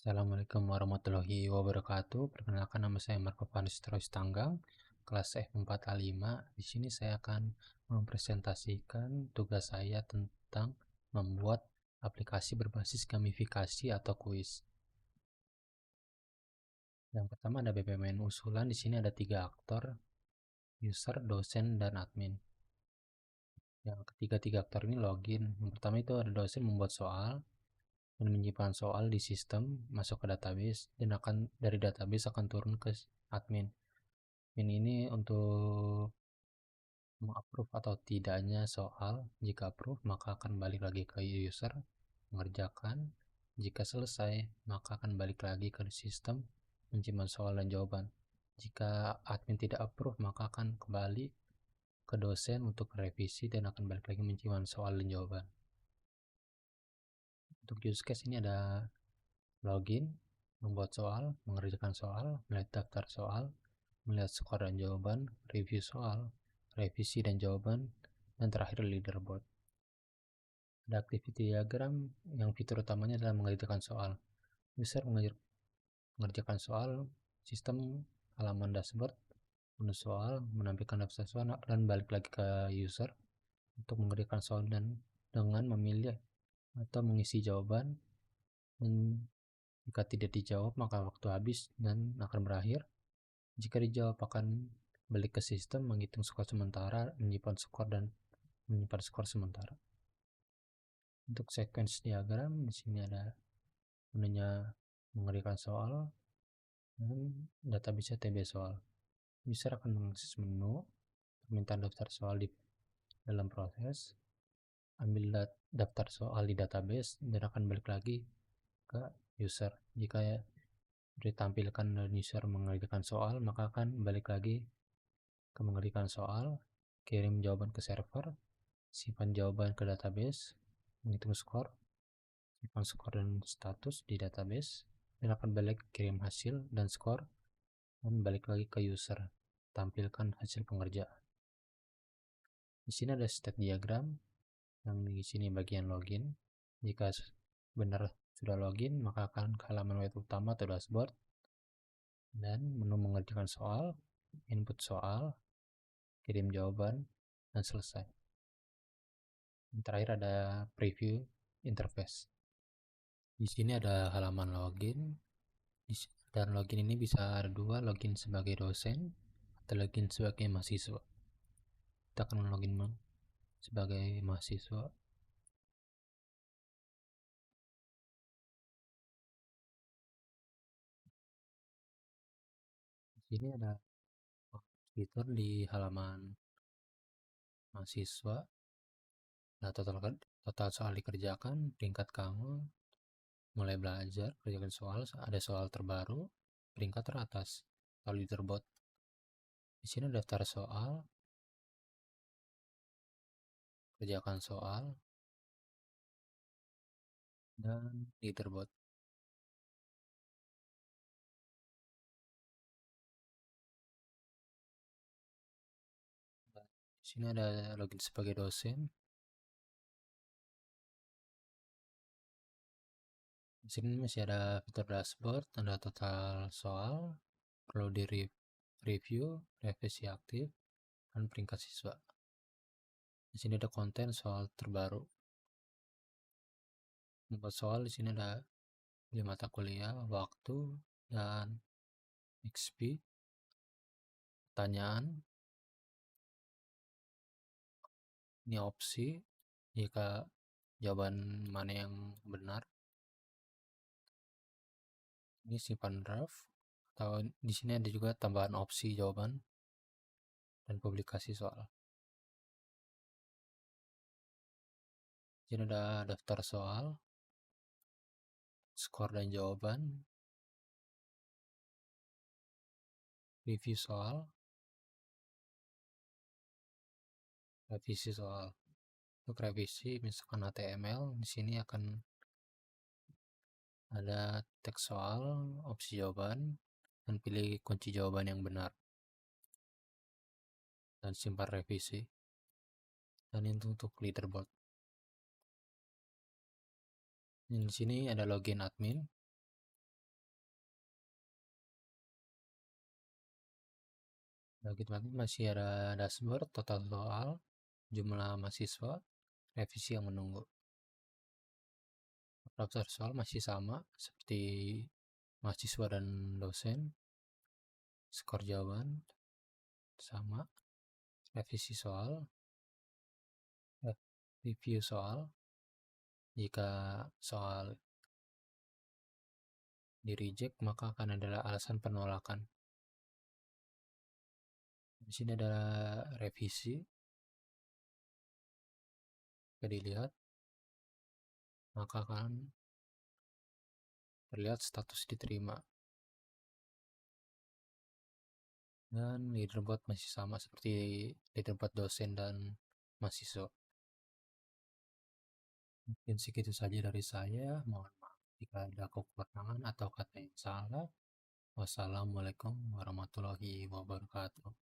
Assalamualaikum warahmatullahi wabarakatuh. Perkenalkan, nama saya Marco Vanis Trois Tanggang, kelas F4A5. Di sini saya akan mempresentasikan tugas saya tentang membuat aplikasi berbasis gamifikasi atau kuis. Yang pertama ada BPMN usulan. Di sini ada 3 aktor: user, dosen, dan admin. Yang ketiga aktor ini login. Yang pertama itu ada dosen membuat soal dan menyimpan soal di sistem, masuk ke database, dan dari database akan turun ke admin. Ini untuk mengapprove atau tidaknya soal. Jika approve, maka akan balik lagi ke user, mengerjakan. Jika selesai, maka akan balik lagi ke sistem, menyimpan soal dan jawaban. Jika admin tidak approve, maka akan kembali ke dosen untuk revisi dan akan balik lagi menyimpan soal dan jawaban. Untuk use case ini ada login, membuat soal, mengerjakan soal, melihat daftar soal, melihat skor dan jawaban, review soal, revisi dan jawaban, dan terakhir leaderboard. Ada activity diagram yang fitur utamanya adalah mengerjakan soal. User mengerjakan soal, sistem halaman dashboard, menu soal, menampilkan daftar soal, dan balik lagi ke user untuk mengerjakan soal dan dengan memilih atau mengisi jawaban. Jika tidak dijawab, maka waktu habis dan akan berakhir. Jika dijawab, akan balik ke sistem, menghitung skor sementara, menyimpan skor dan menyimpan skor sementara. Untuk sequence diagram, di sini ada menunya mengerjakan soal dan database TB soal. User akan mengakses menu permintaan daftar soal di dalam proses, ambil daftar soal di database, dan akan balik lagi ke user. Jika ditampilkan dan user mengerjakan soal, maka akan balik lagi ke mengerjakan soal, kirim jawaban ke server, simpan jawaban ke database, menghitung skor, simpan skor dan status di database, dan akan balik kirim hasil dan skor, dan balik lagi ke user, tampilkan hasil pengerjaan. Di sini ada state diagram, yang di sini bagian login. Jika benar sudah login, maka akan ke halaman web utama atau dashboard, dan menu mengerjakan soal, input soal, kirim jawaban, dan selesai. Yang terakhir ada preview interface. Di sini ada halaman login. Dan login ini bisa ada dua, login sebagai dosen atau login sebagai mahasiswa. Kita akan login sebagai mahasiswa. Di sini ada fitur di halaman mahasiswa. Nah, total soal dikerjakan, peringkat kamu, mulai belajar, kerjakan soal, ada soal terbaru, peringkat teratas, lalu leaderboard. Di sini daftar soal, kerjakan soal, dan leaderboard. Di sini ada login sebagai dosen. Di sini masih ada fitur dashboard, ada total soal, perlu di review, revisi aktif, dan peringkat siswa. Di sini ada konten soal terbaru. Membuat soal di sini ada 5 mata kuliah, waktu, dan XP. Pertanyaan, ini opsi jika jawaban mana yang benar. Ini simpan draft, atau di sini ada juga tambahan opsi jawaban dan publikasi soal. Di sini ada daftar soal, skor dan jawaban, review soal, revisi soal. Untuk revisi misalkan HTML, di sini akan ada teks soal, opsi jawaban, dan pilih kunci jawaban yang benar, dan simpan revisi. Dan itu untuk leaderboard. Dan di sini ada login admin. Bagi teman masih ada dashboard, total soal, jumlah mahasiswa, revisi yang menunggu. Daftar soal masih sama seperti mahasiswa dan dosen. Skor jawaban sama, revisi soal, review soal. Jika soal di reject maka akan ada alasan penolakan. Di sini ada revisi. Jika dilihat maka akan terlihat status diterima. Dan leaderboard masih sama seperti leaderboard dosen dan mahasiswa. Mungkin segitu saja dari saya. Mohon maaf jika ada kekurangan atau kata yang salah. Wassalamualaikum warahmatullahi wabarakatuh.